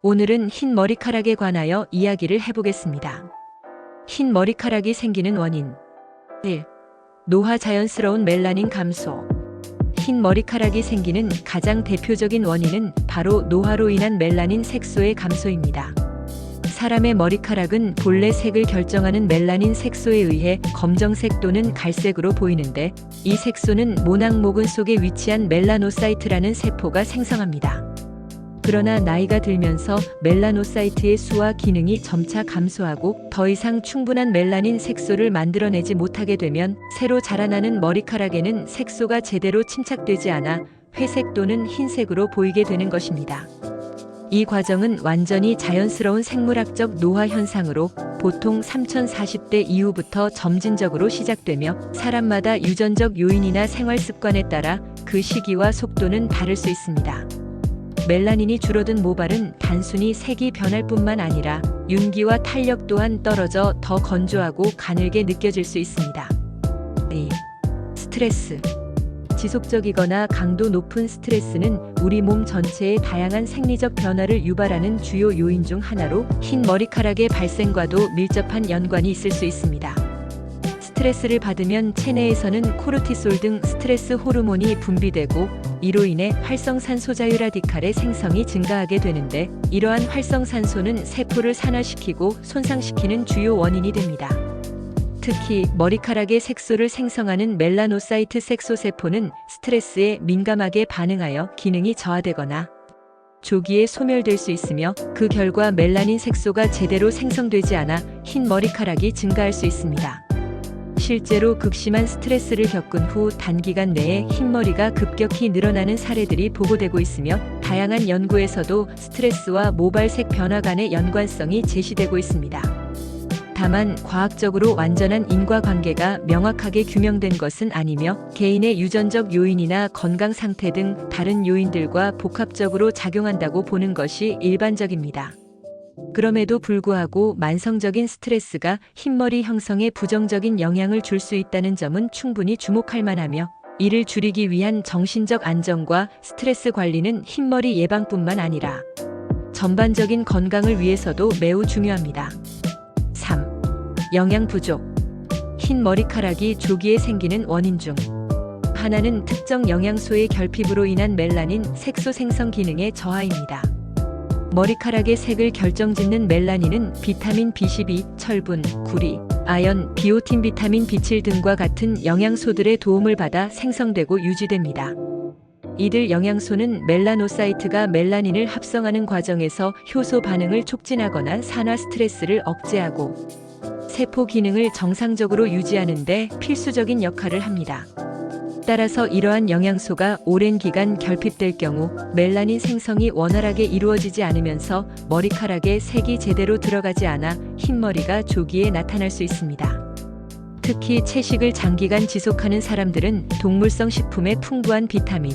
오늘은 흰 머리카락에 관하여 이야기를 해보겠습니다. 흰 머리카락이 생기는 원인 1. 노화 자연스러운 멜라닌 감소. 흰 머리카락이 생기는 가장 대표적인 원인은 바로 노화로 인한 멜라닌 색소의 감소입니다. 사람의 머리카락은 본래 색을 결정하는 멜라닌 색소에 의해 검정색 또는 갈색으로 보이는데, 이 색소는 모낭 모근 속에 위치한 멜라노사이트라는 세포가 생성합니다. 그러나 나이가 들면서 멜라노사이트의 수와 기능이 점차 감소하고 더 이상 충분한 멜라닌 색소를 만들어내지 못하게 되면 새로 자라나는 머리카락에는 색소가 제대로 침착되지 않아 회색 또는 흰색으로 보이게 되는 것입니다. 이 과정은 완전히 자연스러운 생물학적 노화 현상으로 보통 3040대 이후부터 점진적으로 시작되며, 사람마다 유전적 요인이나 생활 습관에 따라 그 시기와 속도는 다를 수 있습니다. 멜라닌이 줄어든 모발은 단순히 색이 변할 뿐만 아니라 윤기와 탄력 또한 떨어져 더 건조하고 가늘게 느껴질 수 있습니다. 2. 스트레스. 지속적이거나 강도 높은 스트레스는 우리 몸 전체의 다양한 생리적 변화를 유발하는 주요 요인 중 하나로 흰 머리카락의 발생과도 밀접한 연관이 있을 수 있습니다. 스트레스를 받으면 체내에서는 코르티솔 등 스트레스 호르몬이 분비되고, 이로 인해 활성산소 자유라디칼의 생성이 증가하게 되는데, 이러한 활성산소는 세포를 산화시키고 손상시키는 주요 원인이 됩니다. 특히 머리카락의 색소를 생성하는 멜라노사이트 색소세포는 스트레스에 민감하게 반응하여 기능이 저하되거나 조기에 소멸될 수 있으며, 그 결과 멜라닌 색소가 제대로 생성되지 않아 흰 머리카락이 증가할 수 있습니다. 실제로 극심한 스트레스를 겪은 후 단기간 내에 흰머리가 급격히 늘어나는 사례들이 보고되고 있으며, 다양한 연구에서도 스트레스와 모발색 변화 간의 연관성이 제시되고 있습니다. 다만 과학적으로 완전한 인과관계가 명확하게 규명된 것은 아니며, 개인의 유전적 요인이나 건강 상태 등 다른 요인들과 복합적으로 작용한다고 보는 것이 일반적입니다. 그럼에도 불구하고 만성적인 스트레스가 흰머리 형성에 부정적인 영향을 줄 수 있다는 점은 충분히 주목할 만하며, 이를 줄이기 위한 정신적 안정과 스트레스 관리는 흰머리 예방뿐만 아니라 전반적인 건강을 위해서도 매우 중요합니다. 3. 영양 부족. 흰 머리카락이 조기에 생기는 원인 중 하나는 특정 영양소의 결핍으로 인한 멜라닌 색소 생성 기능의 저하입니다. 머리카락의 색을 결정짓는 멜라닌은 비타민 B12, 철분, 구리, 아연, 비오틴, 비타민 B7 등과 같은 영양소들의 도움을 받아 생성되고 유지됩니다. 이들 영양소는 멜라노사이트가 멜라닌을 합성하는 과정에서 효소 반응을 촉진하거나 산화 스트레스를 억제하고 세포 기능을 정상적으로 유지하는 데 필수적인 역할을 합니다. 따라서 이러한 영양소가 오랜 기간 결핍될 경우 멜라닌 생성이 원활하게 이루어지지 않으면서 머리카락에 색이 제대로 들어가지 않아 흰머리가 조기에 나타날 수 있습니다. 특히 채식을 장기간 지속하는 사람들은 동물성 식품의 풍부한 비타민,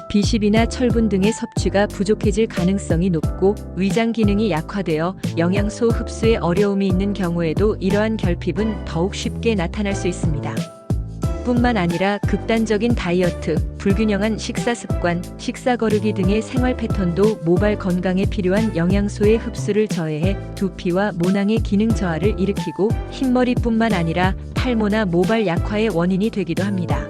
B12나 철분 등의 섭취가 부족해질 가능성이 높고, 위장 기능이 약화되어 영양소 흡수에 어려움이 있는 경우에도 이러한 결핍은 더욱 쉽게 나타날 수 있습니다. 뿐만 아니라 극단적인 다이어트, 불균형한 식사 습관, 식사 거르기 등의 생활 패턴도 모발 건강에 필요한 영양소의 흡수를 저해해 두피와 모낭의 기능 저하를 일으키고, 흰머리뿐만 아니라 탈모나 모발 약화의 원인이 되기도 합니다.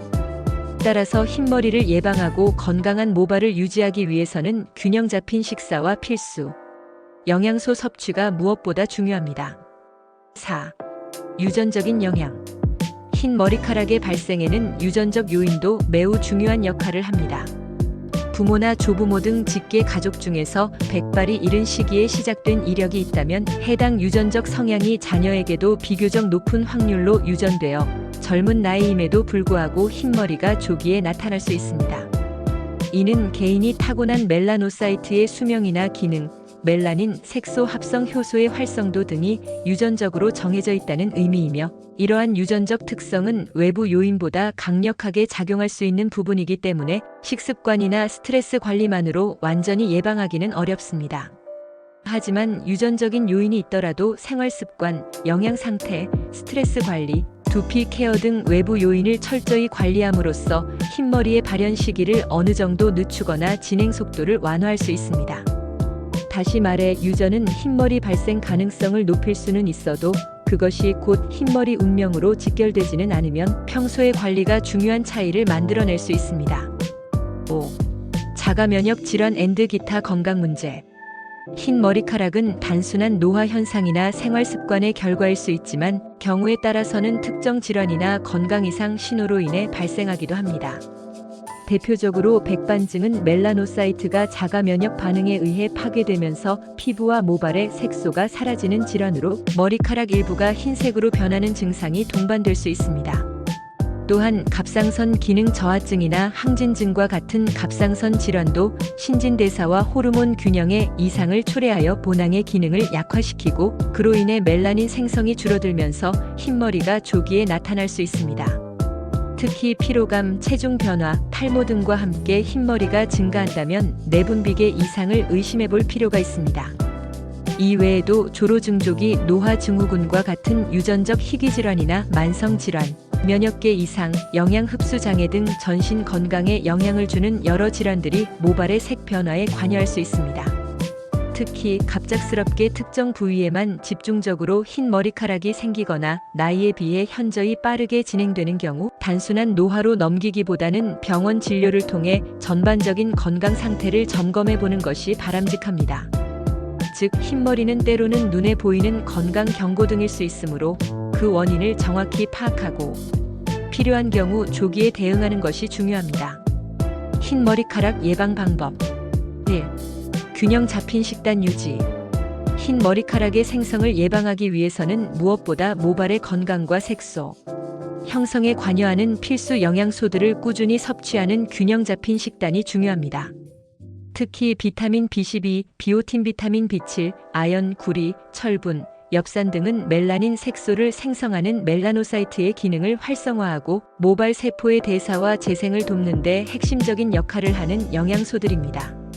따라서 흰머리를 예방하고 건강한 모발을 유지하기 위해서는 균형 잡힌 식사와 필수 영양소 섭취가 무엇보다 중요합니다. 4. 유전적인 영향. 흰 머리카락의 발생에는 유전적 요인도 매우 중요한 역할을 합니다. 부모나 조부모 등 직계 가족 중에서 백발이 이른 시기에 시작된 이력이 있다면, 해당 유전적 성향이 자녀에게도 비교적 높은 확률로 유전되어 젊은 나이임에도 불구하고 흰머리가 조기에 나타날 수 있습니다. 이는 개인이 타고난 멜라노사이트의 수명이나 기능, 멜라닌 색소 합성 효소의 활성도 등이 유전적으로 정해져 있다는 의미이며, 이러한 유전적 특성은 외부 요인보다 강력하게 작용할 수 있는 부분이기 때문에 식습관이나 스트레스 관리만으로 완전히 예방하기는 어렵습니다. 하지만 유전적인 요인이 있더라도 생활 습관, 영양 상태, 스트레스 관리, 두피 케어 등 외부 요인을 철저히 관리함으로써 흰머리의 발현 시기를 어느 정도 늦추거나 진행 속도를 완화할 수 있습니다. 다시 말해 유전은 흰머리 발생 가능성을 높일 수는 있어도 그것이 곧 흰머리 운명으로 직결되지는 않으면 평소의 관리가 중요한 차이를 만들어낼 수 있습니다. 5. 자가 면역 질환 앤드 기타 건강 문제. 흰 머리카락은 단순한 노화 현상이나 생활 습관의 결과일 수 있지만 경우에 따라서는 특정 질환이나 건강 이상 신호로 인해 발생하기도 합니다. 대표적으로 백반증은 멜라노사이트가 자가 면역 반응에 의해 파괴되면서 피부와 모발의 색소가 사라지는 질환으로 머리카락 일부가 흰색으로 변하는 증상이 동반될 수 있습니다. 또한 갑상선 기능 저하증이나 항진증과 같은 갑상선 질환도 신진대사와 호르몬 균형의 이상을 초래하여 본항의 기능을 약화시키고 그로 인해 멜라닌 생성이 줄어들면서 흰머리가 조기에 나타날 수 있습니다. 특히 피로감, 체중 변화, 탈모 등과 함께 흰머리가 증가한다면 내분비계 이상을 의심해 볼 필요가 있습니다. 이 외에도 조로증조기, 노화 증후군과 같은 유전적 희귀질환이나 만성질환, 면역계 이상, 영양 흡수 장애 등 전신 건강에 영향을 주는 여러 질환들이 모발의 색 변화에 관여할 수 있습니다. 특히 갑작스럽게 특정 부위에만 집중적으로 흰 머리카락이 생기거나 나이에 비해 현저히 빠르게 진행되는 경우 단순한 노화로 넘기기보다는 병원 진료를 통해 전반적인 건강 상태를 점검해 보는 것이 바람직합니다. 즉, 흰머리는 때로는 눈에 보이는 건강 경고등일 수 있으므로 그 원인을 정확히 파악하고 필요한 경우 조기에 대응하는 것이 중요합니다. 흰 머리카락 예방 방법 1. 균형 잡힌 식단 유지. 흰 머리카락의 생성을 예방하기 위해서는 무엇보다 모발의 건강과 색소, 형성에 관여하는 필수 영양소들을 꾸준히 섭취하는 균형 잡힌 식단이 중요합니다. 특히 비타민 B12, 비오틴, 비타민 B7, 아연, 구리, 철분, 엽산 등은 멜라닌 색소를 생성하는 멜라노사이트의 기능을 활성화하고 모발 세포의 대사와 재생을 돕는 데 핵심적인 역할을 하는 영양소들입니다.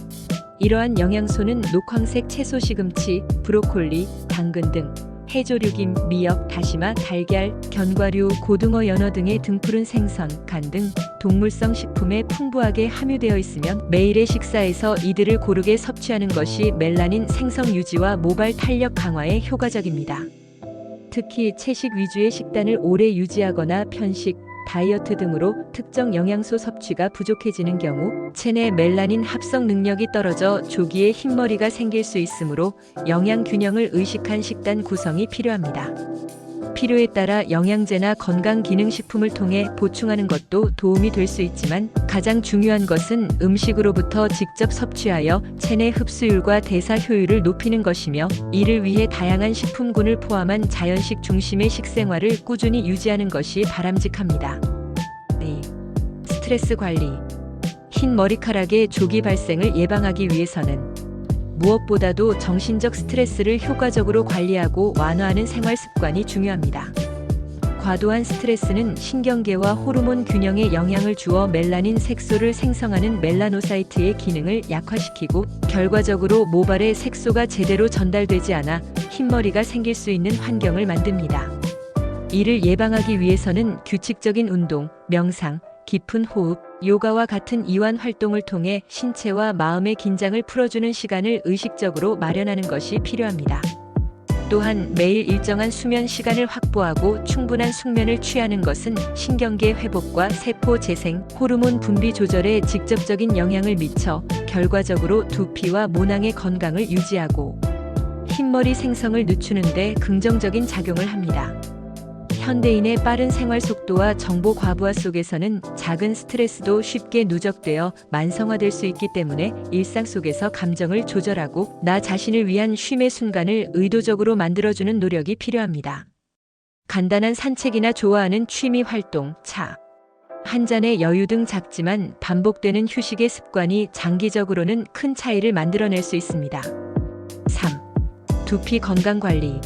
이러한 영양소는 녹황색 채소 시금치, 브로콜리, 당근 등, 해조류김, 미역, 다시마, 달걀, 견과류, 고등어, 연어 등의 등푸른 생선, 간 등 동물성 식품에 풍부하게 함유되어 있으면 매일의 식사에서 이들을 고르게 섭취하는 것이 멜라닌 생성 유지와 모발 탄력 강화에 효과적입니다. 특히 채식 위주의 식단을 오래 유지하거나 편식, 다이어트 등으로 특정 영양소 섭취가 부족해지는 경우 체내 멜라닌 합성 능력이 떨어져 조기에 흰머리가 생길 수 있으므로 영양 균형을 의식한 식단 구성이 필요합니다. 필요에 따라 영양제나 건강기능식품을 통해 보충하는 것도 도움이 될 수 있지만 가장 중요한 것은 음식으로부터 직접 섭취하여 체내 흡수율과 대사 효율을 높이는 것이며 이를 위해 다양한 식품군을 포함한 자연식 중심의 식생활을 꾸준히 유지하는 것이 바람직합니다. 2. 스트레스 관리. 흰 머리카락의 조기 발생을 예방하기 위해서는 무엇보다도 정신적 스트레스를 효과적으로 관리하고 완화하는 생활 습관이 중요합니다. 과도한 스트레스는 신경계와 호르몬 균형에 영향을 주어 멜라닌 색소를 생성하는 멜라노사이트의 기능을 약화시키고 결과적으로 모발에 색소가 제대로 전달되지 않아 흰머리가 생길 수 있는 환경을 만듭니다. 이를 예방하기 위해서는 규칙적인 운동, 명상, 깊은 호흡, 요가와 같은 이완 활동을 통해 신체와 마음의 긴장을 풀어주는 시간을 의식적으로 마련하는 것이 필요합니다. 또한 매일 일정한 수면 시간을 확보하고 충분한 숙면을 취하는 것은 신경계 회복과 세포 재생, 호르몬 분비 조절에 직접적인 영향을 미쳐 결과적으로 두피와 모낭의 건강을 유지하고 흰머리 생성을 늦추는 데 긍정적인 작용을 합니다. 현대인의 빠른 생활 속도와 정보 과부하 속에서는 작은 스트레스도 쉽게 누적되어 만성화될 수 있기 때문에 일상 속에서 감정을 조절하고 나 자신을 위한 쉼의 순간을 의도적으로 만들어주는 노력이 필요합니다. 간단한 산책이나 좋아하는 취미 활동, 차 한 잔의 여유 등 작지만 반복되는 휴식의 습관이 장기적으로는 큰 차이를 만들어낼 수 있습니다. 3. 두피 건강 관리.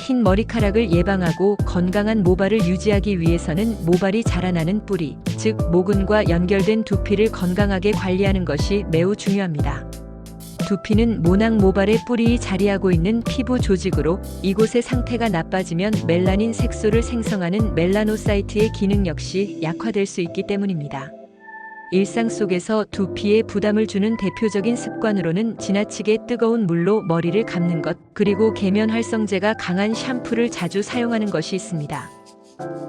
흰 머리카락을 예방하고 건강한 모발을 유지하기 위해서는 모발이 자라나는 뿌리, 즉 모근과 연결된 두피를 건강하게 관리하는 것이 매우 중요합니다. 두피는 모낭 모발의 뿌리에 자리하고 있는 피부 조직으로 이곳의 상태가 나빠지면 멜라닌 색소를 생성하는 멜라노사이트의 기능 역시 약화될 수 있기 때문입니다. 일상 속에서 두피에 부담을 주는 대표적인 습관으로는 지나치게 뜨거운 물로 머리를 감는 것, 그리고 계면 활성제가 강한 샴푸를 자주 사용하는 것이 있습니다.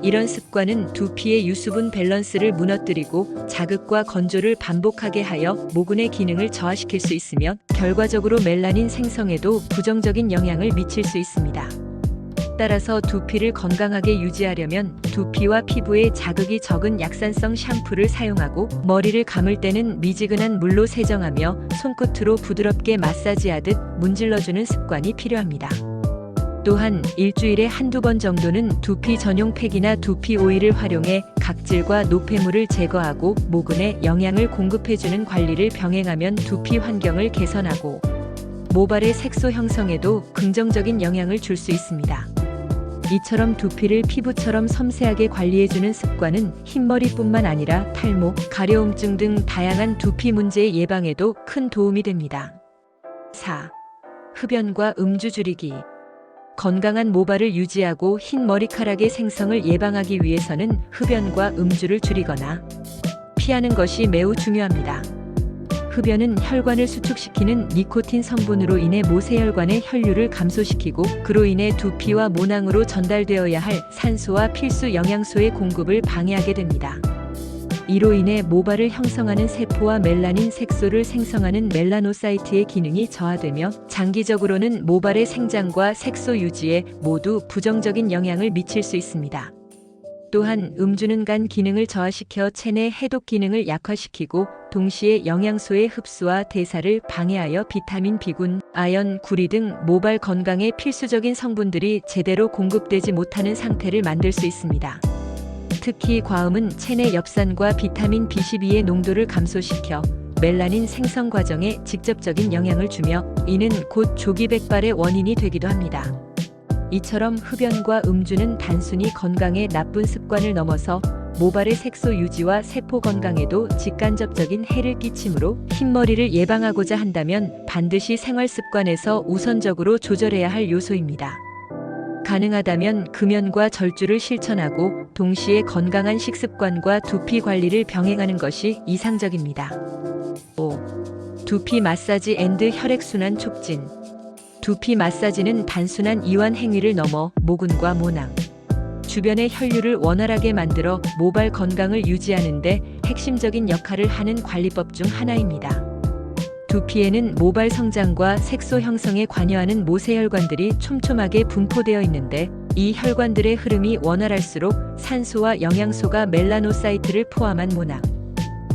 이런 습관은 두피의 유수분 밸런스를 무너뜨리고 자극과 건조를 반복하게 하여 모근의 기능을 저하시킬 수 있으며 결과적으로 멜라닌 생성에도 부정적인 영향을 미칠 수 있습니다. 따라서 두피를 건강하게 유지하려면 두피와 피부에 자극이 적은 약산성 샴푸를 사용하고 머리를 감을 때는 미지근한 물로 세정하며 손끝으로 부드럽게 마사지하듯 문질러주는 습관이 필요합니다. 또한 일주일에 한두 번 정도는 두피 전용 팩이나 두피 오일을 활용해 각질과 노폐물을 제거하고 모근에 영양을 공급해주는 관리를 병행하면 두피 환경을 개선하고 모발의 색소 형성에도 긍정적인 영향을 줄 수 있습니다. 이처럼 두피를 피부처럼 섬세하게 관리해주는 습관은 흰머리뿐만 아니라 탈모, 가려움증 등 다양한 두피 문제의 예방에도 큰 도움이 됩니다. 4. 흡연과 음주 줄이기. 건강한 모발을 유지하고 흰 머리카락의 생성을 예방하기 위해서는 흡연과 음주를 줄이거나 피하는 것이 매우 중요합니다. 흡연은 혈관을 수축시키는 니코틴 성분으로 인해 모세혈관의 혈류를 감소시키고 그로 인해 두피와 모낭으로 전달되어야 할 산소와 필수 영양소의 공급을 방해하게 됩니다. 이로 인해 모발을 형성하는 세포와 멜라닌 색소를 생성하는 멜라노사이트의 기능이 저하되며 장기적으로는 모발의 생장과 색소 유지에 모두 부정적인 영향을 미칠 수 있습니다. 또한 음주는 간 기능을 저하시켜 체내 해독 기능을 약화시키고 동시에 영양소의 흡수와 대사를 방해하여 비타민 B군, 아연, 구리 등 모발 건강에 필수적인 성분들이 제대로 공급되지 못하는 상태를 만들 수 있습니다. 특히 과음은 체내 엽산과 비타민 B12의 농도를 감소시켜 멜라닌 생성 과정에 직접적인 영향을 주며 이는 곧 조기 백발의 원인이 되기도 합니다. 이처럼 흡연과 음주는 단순히 건강에 나쁜 습관을 넘어서 모발의 색소 유지와 세포 건강에도 직간접적인 해를 끼치므로 흰머리를 예방하고자 한다면 반드시 생활 습관에서 우선적으로 조절해야 할 요소입니다. 가능하다면 금연과 절주를 실천하고 동시에 건강한 식습관과 두피 관리를 병행하는 것이 이상적입니다. 5. 두피 마사지 앤드 혈액순환 촉진. 두피 마사지는 단순한 이완 행위를 넘어 모근과 모낭, 주변의 혈류를 원활하게 만들어 모발 건강을 유지하는 데 핵심적인 역할을 하는 관리법 중 하나입니다. 두피에는 모발 성장과 색소 형성에 관여하는 모세혈관들이 촘촘하게 분포되어 있는데 이 혈관들의 흐름이 원활할수록 산소와 영양소가 멜라노사이트를 포함한 모낭,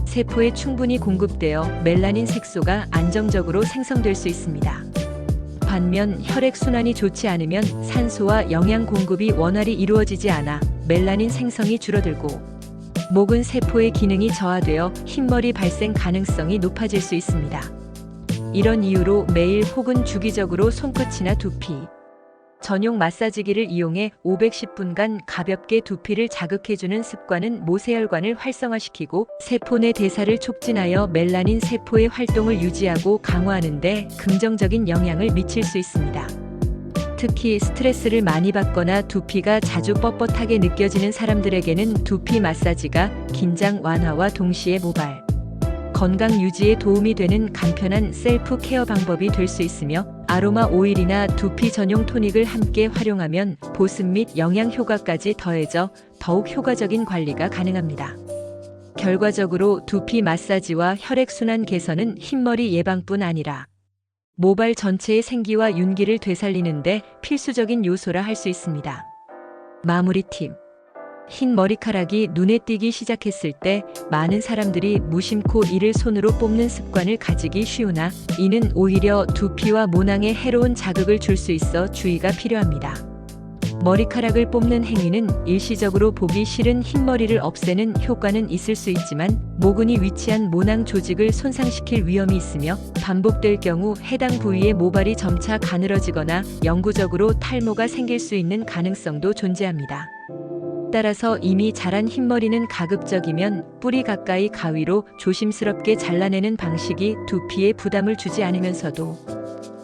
세포에 충분히 공급되어 멜라닌 색소가 안정적으로 생성될 수 있습니다. 반면 혈액순환이 좋지 않으면 산소와 영양 공급이 원활히 이루어지지 않아 멜라닌 생성이 줄어들고 모근 세포의 기능이 저하되어 흰머리 발생 가능성이 높아질 수 있습니다. 이런 이유로 매일 혹은 주기적으로 손끝이나 두피 전용 마사지기를 이용해 510분간 가볍게 두피를 자극해주는 습관은 모세혈관을 활성화시키고 세포 내 대사를 촉진하여 멜라닌 세포의 활동을 유지하고 강화하는 데 긍정적인 영향을 미칠 수 있습니다. 특히 스트레스를 많이 받거나 두피가 자주 뻣뻣하게 느껴지는 사람들에게는 두피 마사지가 긴장 완화와 동시에 모발 건강 유지에 도움이 되는 간편한 셀프 케어 방법이 될 수 있으며 아로마 오일이나 두피 전용 토닉을 함께 활용하면 보습 및 영양 효과까지 더해져 더욱 효과적인 관리가 가능합니다. 결과적으로 두피 마사지와 혈액순환 개선은 흰머리 예방뿐 아니라 모발 전체의 생기와 윤기를 되살리는 데 필수적인 요소라 할 수 있습니다. 마무리 팁. 흰 머리카락이 눈에 띄기 시작했을 때 많은 사람들이 무심코 이를 손으로 뽑는 습관을 가지기 쉬우나 이는 오히려 두피와 모낭에 해로운 자극을 줄 수 있어 주의가 필요합니다. 머리카락을 뽑는 행위는 일시적으로 보기 싫은 흰머리를 없애는 효과는 있을 수 있지만 모근이 위치한 모낭 조직을 손상시킬 위험이 있으며 반복될 경우 해당 부위의 모발이 점차 가늘어지거나 영구적으로 탈모가 생길 수 있는 가능성도 존재합니다. 따라서 이미 자란 흰머리는 가급적이면 뿌리 가까이 가위로 조심스럽게 잘라내는 방식이 두피에 부담을 주지 않으면서도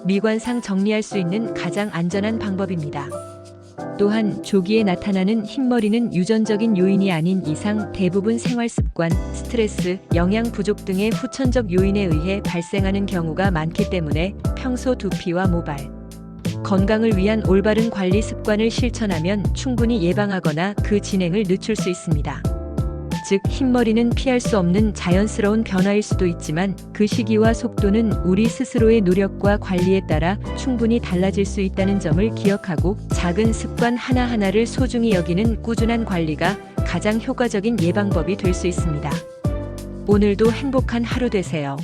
미관상 정리할 수 있는 가장 안전한 방법입니다. 또한 조기에 나타나는 흰머리는 유전적인 요인이 아닌 이상 대부분 생활습관, 스트레스, 영양 부족 등의 후천적 요인에 의해 발생하는 경우가 많기 때문에 평소 두피와 모발 건강을 위한 올바른 관리 습관을 실천하면 충분히 예방하거나 그 진행을 늦출 수 있습니다. 즉, 흰머리는 피할 수 없는 자연스러운 변화일 수도 있지만 그 시기와 속도는 우리 스스로의 노력과 관리에 따라 충분히 달라질 수 있다는 점을 기억하고 작은 습관 하나하나를 소중히 여기는 꾸준한 관리가 가장 효과적인 예방법이 될 수 있습니다. 오늘도 행복한 하루 되세요.